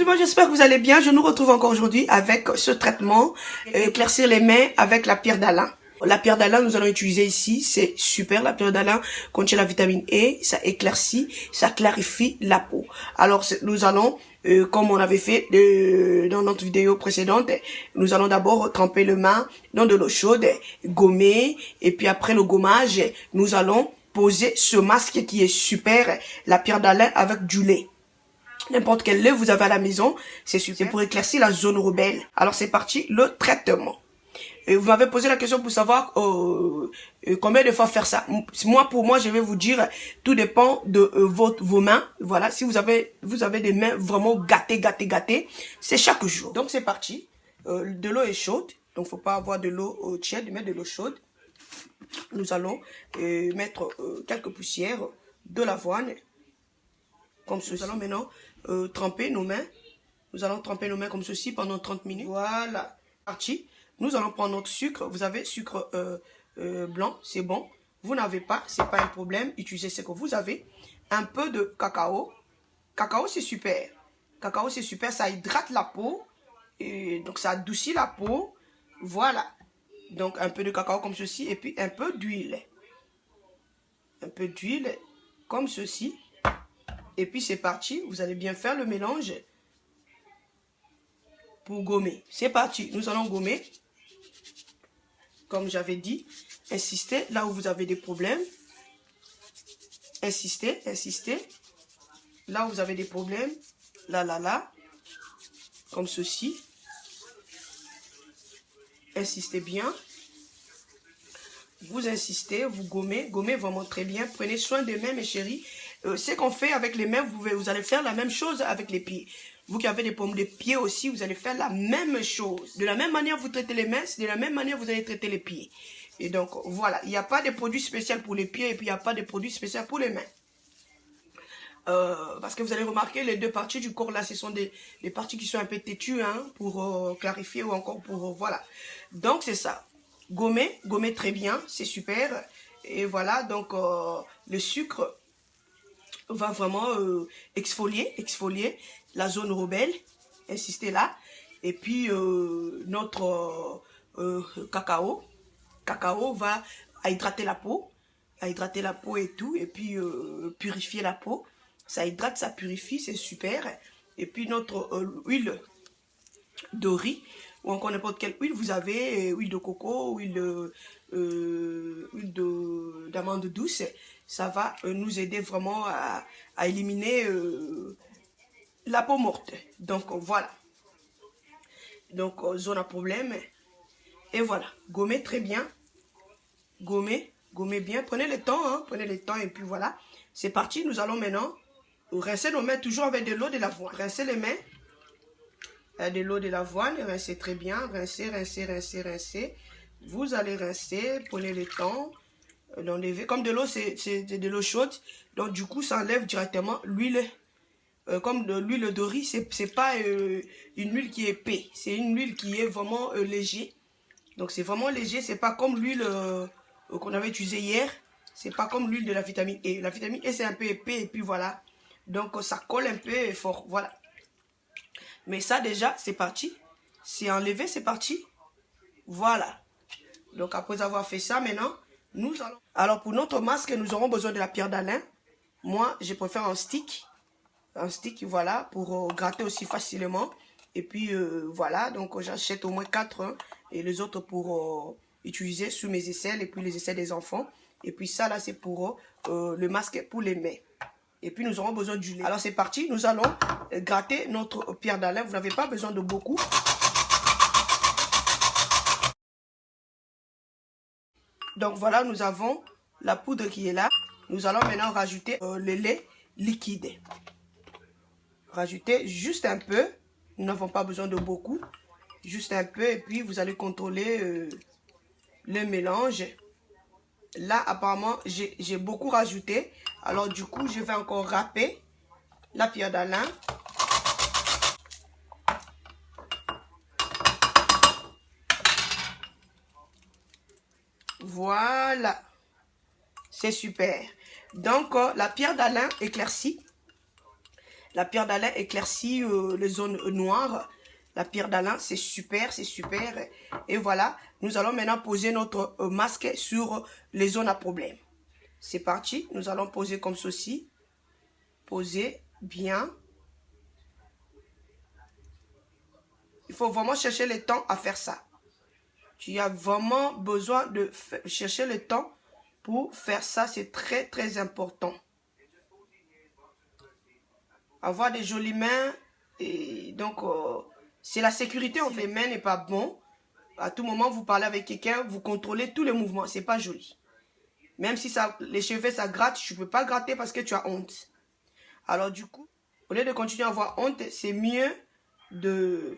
moi j'espère que vous allez bien. Je nous retrouve encore aujourd'hui avec ce traitement, éclaircir les mains avec la pierre d'Alain. La pierre d'Alain, nous allons utiliser ici, c'est super. La pierre d'Alain contient la vitamine E, ça éclaircit, ça clarifie la peau. Alors nous allons, comme on avait fait dans notre vidéo précédente, nous allons d'abord tremper le main dans de l'eau chaude, gommer, et puis après le gommage, nous allons poser ce masque qui est super, la pierre d'Alain avec du lait. N'importe quel lait vous avez à la maison, c'est super. C'est pour éclaircir la zone rebelle. Alors c'est parti, le traitement. Et vous m'avez posé la question pour savoir combien de fois faire ça. Pour moi, je vais vous dire, tout dépend de vos mains. Voilà, si vous avez des mains vraiment gâtées, c'est chaque jour. Donc c'est parti. De l'eau est chaude, donc faut pas avoir de l'eau tiède, mais de l'eau chaude. Nous allons mettre quelques poussières de l'avoine, comme ceci. Nous allons maintenant tremper nos mains. Nous allons tremper nos mains comme ceci pendant 30 minutes. Voilà, parti. Nous allons prendre notre sucre. Vous avez sucre blanc, c'est bon. Vous n'avez pas, c'est pas un problème. Utilisez ce que vous avez. Un peu de cacao. Cacao, c'est super. Cacao, c'est super. Ça hydrate la peau. Et donc, ça adoucit la peau. Voilà. Donc, un peu de cacao comme ceci. Et puis, un peu d'huile. Un peu d'huile comme ceci. Et puis, c'est parti. Vous allez bien faire le mélange pour gommer. C'est parti. Nous allons gommer. Comme j'avais dit, insistez là où vous avez des problèmes. Insistez. Là où vous avez des problèmes. Là. Comme ceci. Insistez bien. Vous insistez, vous gommez. Gommez vraiment très bien. Prenez soin des mains, mes chéris. Ce qu'on fait avec les mains, vous allez faire la même chose avec les pieds. Vous qui avez des problèmes de pieds aussi, vous allez faire la même chose. De la même manière vous traitez les mains, de la même manière vous allez traiter les pieds. Et donc, voilà. Il n'y a pas de produit spécial pour les pieds et puis il n'y a pas de produit spécial pour les mains. Parce que vous allez remarquer, les deux parties du corps là, ce sont des parties qui sont un peu têtues, hein, pour clarifier ou encore pour... voilà. Donc, c'est ça. Gommer très bien, c'est super. Et voilà, donc le sucre va vraiment exfolier la zone rebelle. Insistez là. Et puis, notre cacao va hydrater la peau. Et tout. Et puis, purifier la peau. Ça hydrate, ça purifie, c'est super. Et puis, notre huile de riz, ou encore n'importe quelle huile, vous avez huile de coco, huile d'amande douce, ça va nous aider vraiment à éliminer la peau morte. Donc voilà. Donc zone à problème. Et voilà. Gommez très bien. Gommez bien. Prenez le temps, hein. Prenez le temps et puis voilà. C'est parti. Nous allons maintenant rincer nos mains toujours avec de l'eau de l'avoine. Rincer les mains. De l'eau de l'avoine, rincez très bien, rincez. Vous allez rincer, prenez le temps d'enlever. Comme de l'eau, c'est de l'eau chaude, donc du coup, ça enlève directement l'huile. Comme de l'huile de riz, c'est pas une huile qui est épais, c'est une huile qui est vraiment léger. Donc c'est vraiment léger, c'est pas comme l'huile qu'on avait utilisée hier. C'est pas comme l'huile de la vitamine E. La vitamine E, c'est un peu épais et puis voilà. Donc ça colle un peu fort, voilà. Mais ça déjà, c'est parti. C'est enlevé, c'est parti. Voilà. Donc après avoir fait ça, maintenant, nous allons... Alors pour notre masque, nous aurons besoin de la pierre d'Alain. Moi, je préfère un stick. Un stick, voilà, pour gratter aussi facilement. Et puis voilà, donc j'achète au moins 4. Hein, et les autres pour utiliser sous mes aisselles et puis les aisselles des enfants. Et puis ça là, c'est pour le masque pour les mains. Et puis nous aurons besoin du lait. Alors c'est parti, nous allons gratter notre pierre d'Alain. Vous n'avez pas besoin de beaucoup. Donc voilà, nous avons la poudre qui est là. Nous allons maintenant rajouter le lait liquide. Rajoutez juste un peu. Nous n'avons pas besoin de beaucoup. Juste un peu et puis vous allez contrôler le mélange. Là, apparemment, j'ai beaucoup rajouté. Alors, du coup, je vais encore râper la pierre d'Alain. Voilà. C'est super. Donc, la pierre d'Alain éclaircie, La pierre d'Alain éclaircit les zones noires. La pierre d'Alain, c'est super, c'est super. Et voilà, nous allons maintenant poser notre masque sur les zones à problème. C'est parti, nous allons poser comme ceci. Poser bien. Il faut vraiment chercher le temps à faire ça. Tu as vraiment besoin de chercher le temps pour faire ça. C'est très, très important. Avoir des jolies mains. Et donc, c'est la sécurité. Les mains n'est pas bon. À tout moment, vous parlez avec quelqu'un, vous contrôlez tous les mouvements. C'est pas joli. Même si ça, les cheveux, ça gratte, tu ne peux pas gratter parce que tu as honte. Alors du coup, au lieu de continuer à avoir honte, c'est mieux de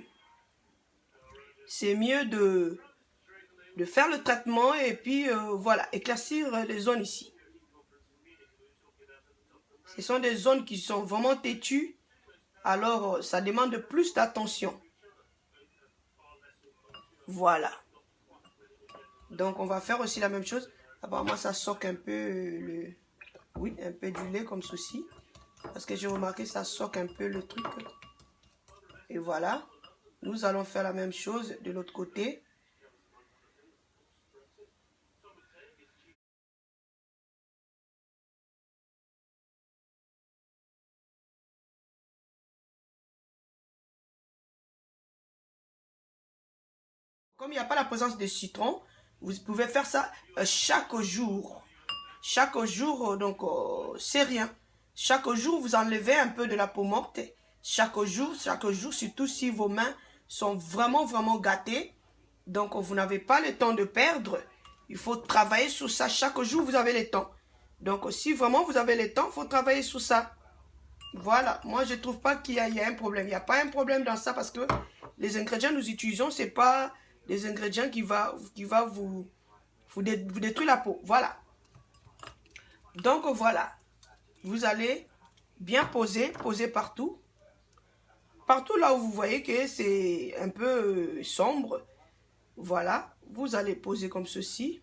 faire le traitement et puis voilà, éclaircir les zones ici. Ce sont des zones qui sont vraiment têtues, alors ça demande plus d'attention. Voilà. Donc on va faire aussi la même chose. Apparemment ça soque un peu un peu du lait comme ceci. Parce que j'ai remarqué ça soque un peu le truc. Et voilà. Nous allons faire la même chose de l'autre côté. Comme il n'y a pas la présence de citron, vous pouvez faire ça chaque jour. Chaque jour, donc c'est rien. Chaque jour, vous enlevez un peu de la peau morte. Chaque jour, surtout si vos mains sont vraiment, vraiment gâtées. Donc, vous n'avez pas le temps de perdre. Il faut travailler sur ça. Chaque jour, vous avez le temps. Donc, si vraiment vous avez le temps, il faut travailler sur ça. Voilà. Moi, je ne trouve pas qu'il y a un problème. Il n'y a pas un problème dans ça parce que les ingrédients que nous utilisons, ce n'est pas des ingrédients qui va vous détruire la peau. Voilà. Donc, voilà. Vous allez bien poser partout. Partout là où vous voyez que c'est un peu sombre. Voilà. Vous allez poser comme ceci.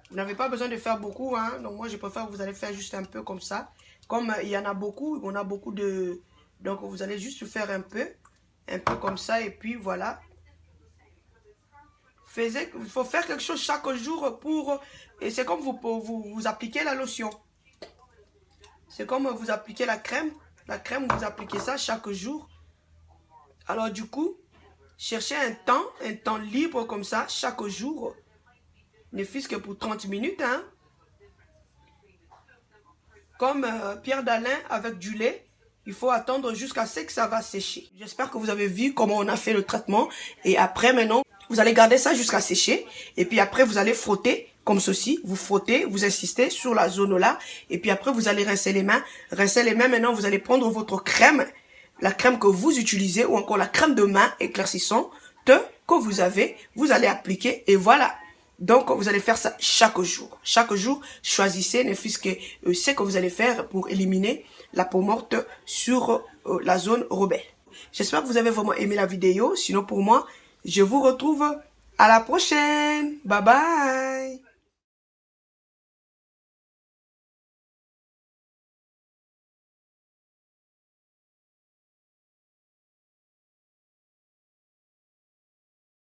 Vous n'avez pas besoin de faire beaucoup, hein. Donc, moi, je préfère que vous allez faire juste un peu comme ça. Comme il y en a beaucoup, on a beaucoup de... Donc, vous allez juste faire un peu comme ça. Et puis, voilà. Il faut faire quelque chose chaque jour pour... Et c'est comme vous appliquez la lotion. C'est comme vous appliquez la crème. La crème, vous appliquez ça chaque jour. Alors du coup, cherchez un temps libre comme ça, chaque jour. Ne fût-ce que pour 30 minutes. Hein. Comme pierre d'Alain avec du lait. Il faut attendre jusqu'à ce que ça va sécher. J'espère que vous avez vu comment on a fait le traitement. Et après, maintenant... Vous allez garder ça jusqu'à sécher. Et puis après, vous allez frotter comme ceci. Vous frottez, vous insistez sur la zone là. Et puis après, vous allez rincer les mains. Rincer les mains, maintenant, vous allez prendre votre crème. La crème que vous utilisez ou encore la crème de main éclaircissante que vous avez. Vous allez appliquer et voilà. Donc, vous allez faire ça chaque jour. Chaque jour, choisissez ne fût-ce que ce que vous allez faire pour éliminer la peau morte sur la zone rebelle. J'espère que vous avez vraiment aimé la vidéo. Sinon, pour moi... Je vous retrouve à la prochaine. Bye bye.